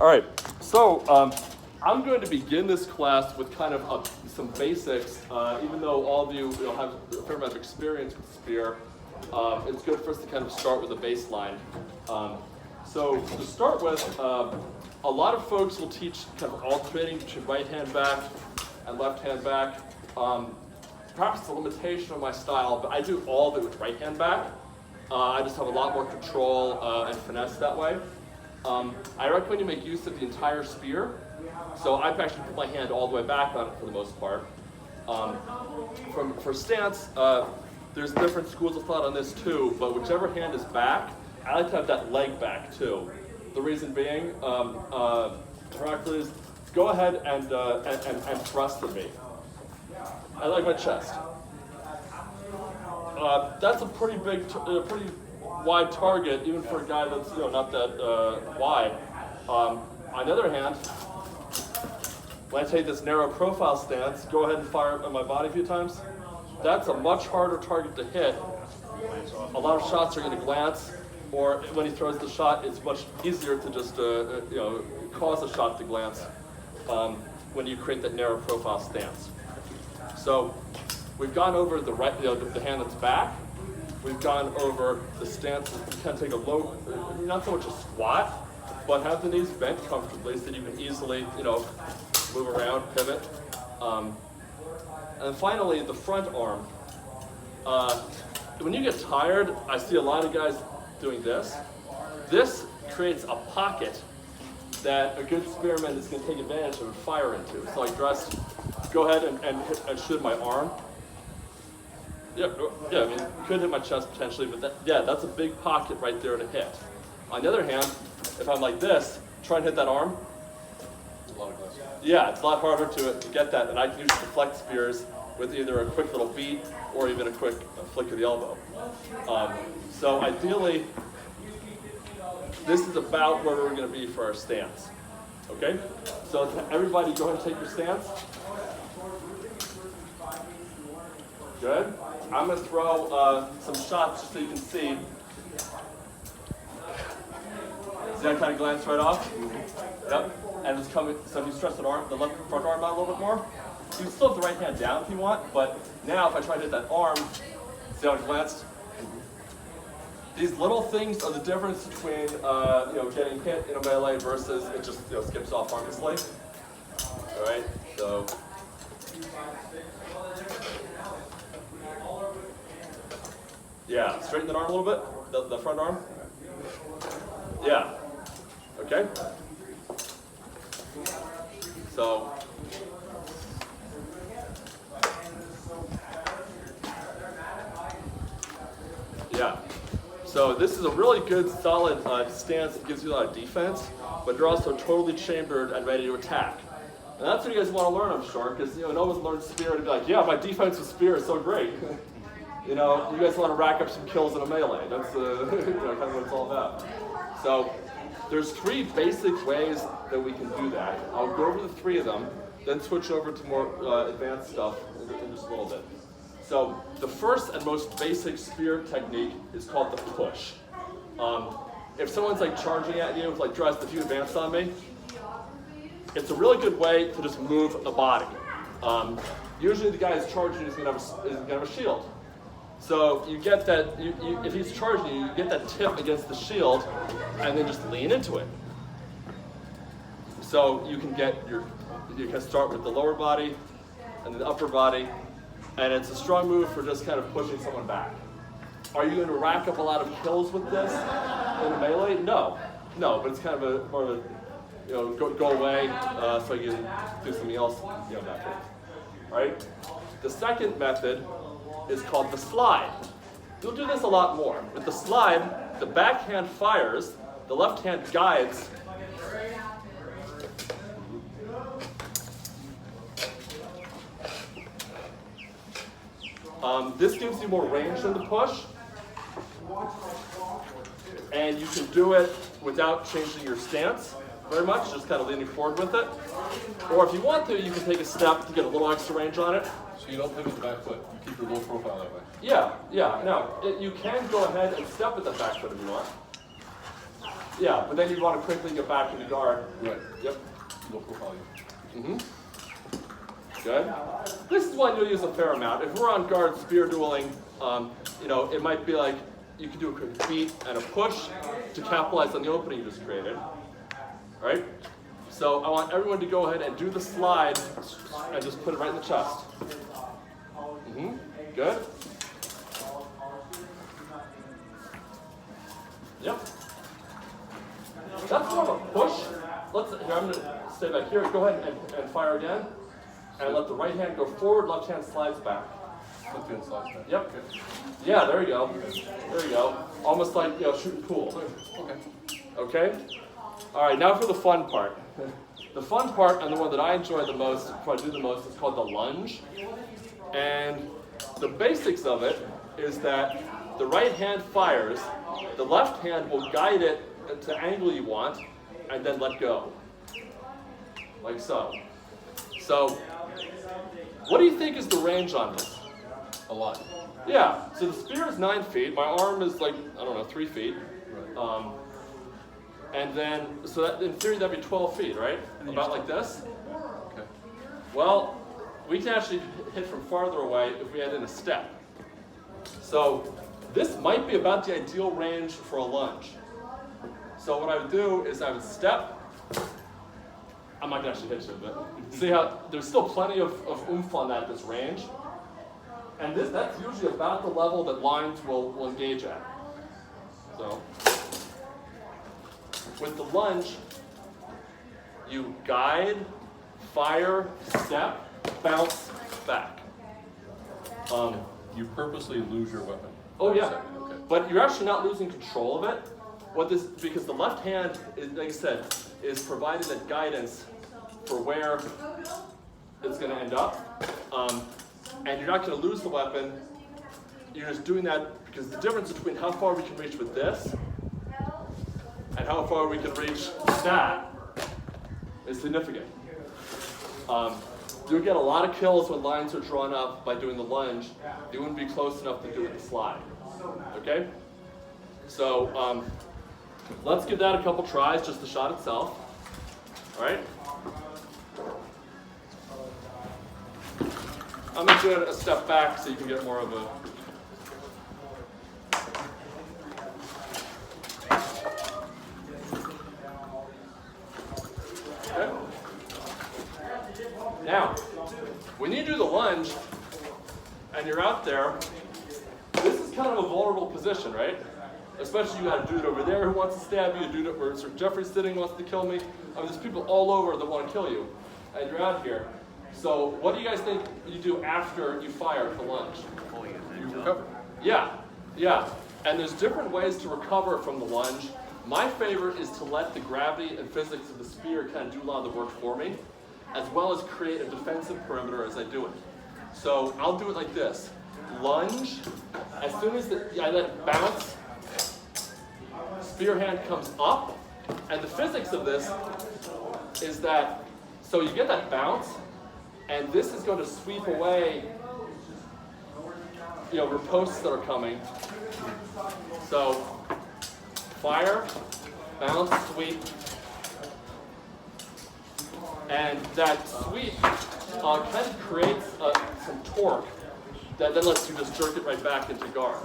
All right, so I'm going to begin this class with kind of some basics. Even though all of you have a fair amount of experience with spear, it's good for us to kind of start with a baseline. So to start with, a lot of folks will teach kind of alternating between right hand back and left hand back. Perhaps it's a limitation of my style, but I do all of it with right hand back. I just have a lot more control and finesse that way. I recommend you make use of the entire spear. So I actually put my hand all the way back on it for the most part. For stance, there's different schools of thought on this too, but whichever hand is back, I like to have that leg back too. The reason being, is go ahead and thrust at me. I like my chest. That's a pretty big, pretty wide target, even for a guy that's not that wide. On the other hand, when I take this narrow profile stance, go ahead and fire on my body a few times. That's a much harder target to hit. A lot of shots are going to glance, or when he throws the shot, it's much easier to just cause a shot to glance when you create that narrow profile stance. So we've gone over the right, the hand that's back. We've gone over the stance. You can take a low, not so much a squat, but have the knees bent comfortably so that you can easily, move around, pivot. And finally, the front arm. When you get tired, I see a lot of guys doing this. This creates a pocket that a good spearman is going to take advantage of and fire into. So go ahead and shoot my arm. Yeah, I mean, could hit my chest potentially, but that's a big pocket right there to hit. On the other hand, if I'm like this, try and hit that arm. Yeah, it's a lot harder to get that, and I can usually deflect spears with either a quick little beat or even a quick flick of the elbow. So ideally, this is about where we're going to be for our stance. Okay? So everybody go ahead and take your stance. Good. I'm going to throw some shots just so you can see. See that kind of glance right off? Yep. And it's coming. So if you stretch the left front arm out a little bit more, you can still have the right hand down if you want. But now, if I try to hit that arm, see how it glanced? These little things are the difference between getting hit in a melee versus it just skips off harmlessly. All right. So. Yeah, straighten that arm a little bit, the front arm. Yeah, okay. So, yeah. So this is a really good, solid stance that gives you a lot of defense, but you're also totally chambered and ready to attack. And that's what you guys want to learn, I'm sure, because no one's learned spear and be like, yeah, my defense with spear is so great. You guys want to rack up some kills in a melee. That's kind of what it's all about. So there's 3 basic ways that we can do that. I'll go over the 3 of them, then switch over to more advanced stuff in just a little bit. So the first and most basic spear technique is called the push. If someone's charging at you, like Dress, if you advance on me, it's a really good way to just move the body. Usually the guy who's charging is going to have a shield. So you get that, if he's charging you, you get that tip against the shield and then just lean into it. So you can start with the lower body and the upper body, and it's a strong move for just kind of pushing someone back. Are you going to rack up a lot of kills with this in a melee? No, but it's kind of more of a, go away so you can do something else, back here. All right? The second method is called the slide. You'll do this a lot more. With the slide, the back hand fires, the left hand guides. This gives you more range than the push, and you can do it without changing your stance very much, just kind of leaning forward with it. Or if you want to, you can take a step to get a little extra range on it. So you don't pivot the back foot, you keep your low profile that way. Yeah, no, you can go ahead and step with the back foot if you want. Yeah, but then you want to quickly get back into guard. Right. Yep. Low profile. Good. This is one you'll use a fair amount. If we're on guard spear dueling, you know, it might be like you can do a quick beat and a push to capitalize on the opening you just created. Right? So I want everyone to go ahead and do the slide and just put it right in the chest. Good. Yep. That's more of a push. Here, I'm going to stay back here. Go ahead and fire again. And let the right hand go forward, left hand slides back. Left hand slides back. Yep. Okay. Yeah, there you go. There you go. Almost like, you know, shooting pool. Okay. Okay? All right, now for the fun part. The fun part, and the one that I enjoy the most, probably do the most, is called the lunge. And the basics of it is that the right hand fires, the left hand will guide it to the angle you want, and then let go. Like so. So, what do you think is the range on this? A lot. Yeah, so the spear is 9 feet, my arm is like, I don't know, 3 feet. Right. And then, so that, in theory that'd be 12 feet, right? About like this? Okay. Well, we can actually hit from farther away if we add in a step. So this might be about the ideal range for a lunge. So what I would do is I would step. I'm not gonna actually hit you, but see how there's still plenty of oomph on that, this range. And that's usually about the level that lines will engage at. So with the lunge, you guide, fire, step, bounce, back. You purposely lose your weapon. Oh yeah, Okay. but you're actually not losing control of it. Because the left hand, is, like I said, is providing that guidance for where it's going to end up. And you're not going to lose the weapon. You're just doing that because the difference between how far we can reach with this and how far we can reach with that is significant. You get a lot of kills when lines are drawn up by doing the lunge. You wouldn't be close enough to do the slide. Okay? So let's give that a couple tries, just the shot itself. All right? I'm going to do it a step back so you can get more of a... Okay. Now, when you do the lunge and you're out there, this is kind of a vulnerable position, right? Especially you got a dude over there who wants to stab you, a dude where Sir Jeffrey's sitting wants to kill me. I mean, there's people all over that want to kill you, and you're out here. So what do you guys think you do after you fire the lunge? You recover. Yeah, yeah. And there's different ways to recover from the lunge. My favorite is to let the gravity and physics of the spear kind of do a lot of the work for me, as well as create a defensive perimeter as I do it. So I'll do it like this. Lunge, as soon as I let it bounce, spear hand comes up, and the physics of this is that, so you get that bounce, and this is going to sweep away, you know, riposts that are coming. So, fire, bounce, sweep, and that sweep kind of creates some torque that then lets you just jerk it right back into guard.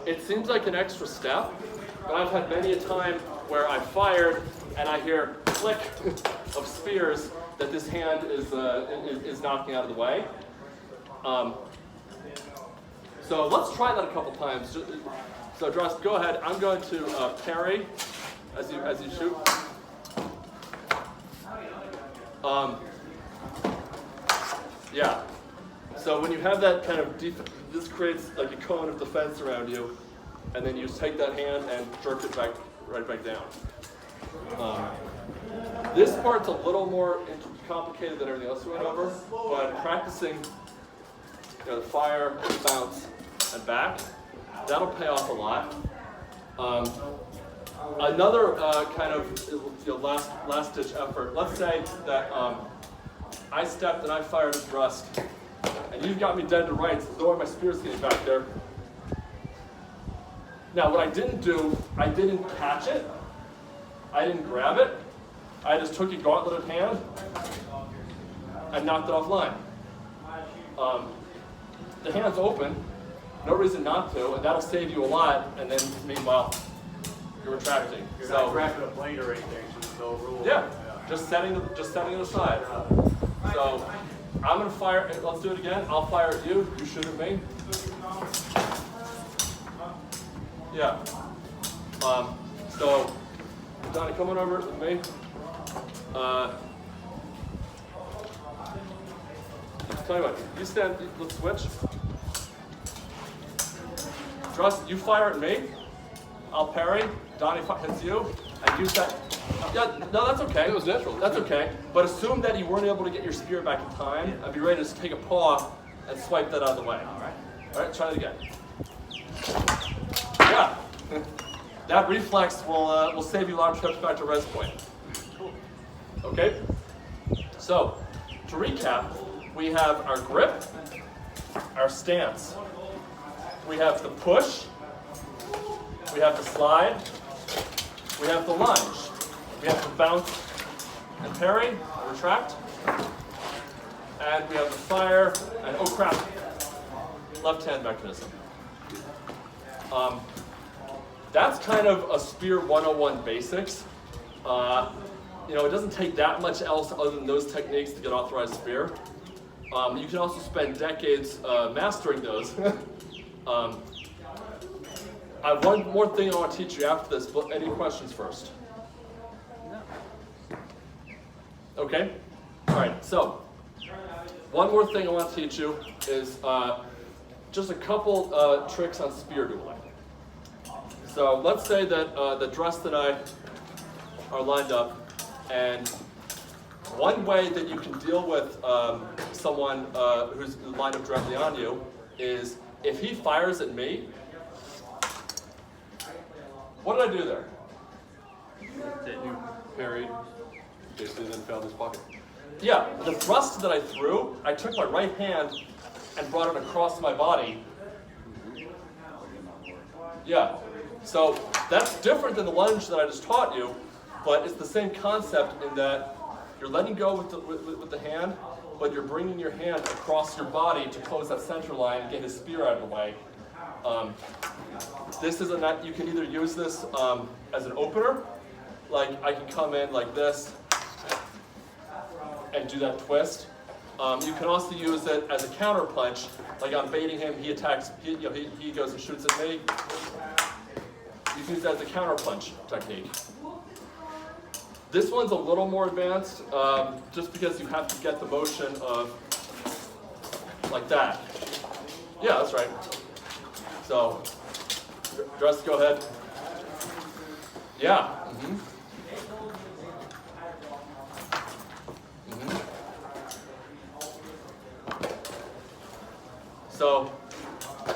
It seems like an extra step, but I've had many a time where I fired and I hear click of spears that this hand is knocking out of the way. So let's try that a couple times. So Dross, go ahead. I'm going to parry as you shoot. Yeah. So when you have that kind of this creates like a cone of defense around you, and then you just take that hand and jerk it right back down. This part's a little more complicated than everything else we went over, but practicing, you know, the fire, bounce, and back, that'll pay off a lot. Another kind of, you know, last ditch effort. Let's say that I stepped and I fired a thrust, and you've got me dead to rights. There's no way my spear's getting back there. Now what I didn't do, I didn't catch it. I didn't grab it. I just took a gauntleted hand and knocked it offline. The hand's open, no reason not to, and that'll save you a lot, and then meanwhile, you're retracting. You're not grabbing a blade or anything, so there's no rule. Yeah, just setting it aside. So I'm gonna fire, let's do it again. I'll fire at you, you shoot at me. Yeah. So, Johnny, come on over with me. Tell you what, you stand, let's switch. Trust, you fire at me. I'll parry. Donnie hits you. And you set. Yeah, no, that's okay. It was natural. That's okay. But assume that you weren't able to get your spear back in time, and be ready to just take a paw and swipe that out of the way. All right, try it again. Yeah. That reflex will save you a lot of trips back to res point. Okay? So, to recap, we have our grip, our stance. We have the push, we have the slide, we have the lunge. We have the bounce and parry, and retract. And we have the fire, and oh crap, left hand mechanism. That's kind of a Spear 101 basics. It doesn't take that much else other than those techniques to get authorized spear. You can also spend decades mastering those. I have one more thing I want to teach you after this, but any questions first? No. Okay? All right, so one more thing I want to teach you is just a couple tricks on spear dueling. So let's say that the Drust and I are lined up, and one way that you can deal with someone who's lined up directly on you is if he fires at me. What did I do there? You parried, basically then found his pocket. Yeah, the thrust that I threw, I took my right hand and brought it across my body. Yeah, so that's different than the lunge that I just taught you, but it's the same concept in that you're letting go with the hand, but you're bringing your hand across your body to close that center line and get his spear out of the way. This is you can either use this as an opener, like I can come in like this and do that twist. You can also use it as a counter punch, like I'm baiting him, he attacks, he goes and shoots at me. You can use that as a counter punch technique. This one's a little more advanced, just because you have to get the motion of like that. Yeah, that's right. So, Drust, go ahead. Yeah. Mm-hmm. Mm-hmm. So,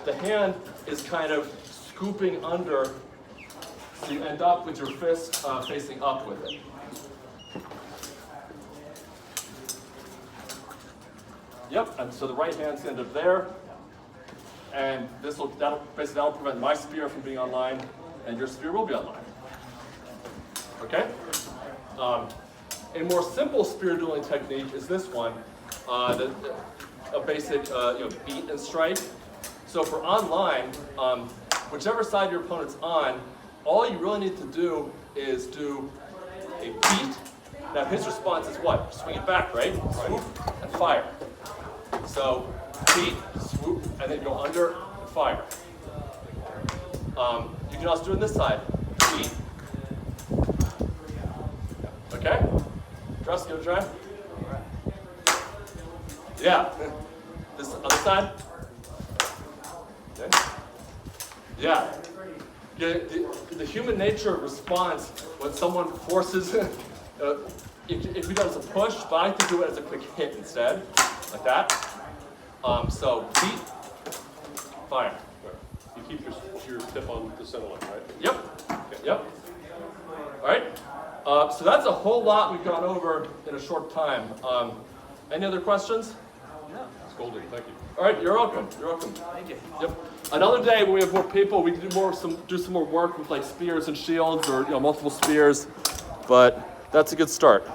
the hand is kind of scooping under, so you end up with your fist facing up with it. Yep, and so the right hand's end up there, and that'll prevent my spear from being online, and your spear will be online. Okay? A more simple spear dueling technique is this one, a basic beat and strike. So for online, whichever side your opponent's on, all you really need to do is do a beat. Now his response is what? Swing it back, right? Swoop and fire. So beat, swoop, and then go under and fire. You can also do it on this side. Beat. Okay? Drust, give it a try. Yeah. This other side. Okay. Yeah. The human nature response when someone forces, if we do it as a push, but I like to do it as a quick hit instead, like that. So beat, fire. You keep your tip on the center line, right? Yep. Okay. Yep. All right. So that's a whole lot we've gone over in a short time. Any other questions? No. golden. Thank you. All right, you're welcome. You're welcome. Thank you. Yep. Another day when we have more people, we can do some more work with like spears and shields, or multiple spears. But that's a good start.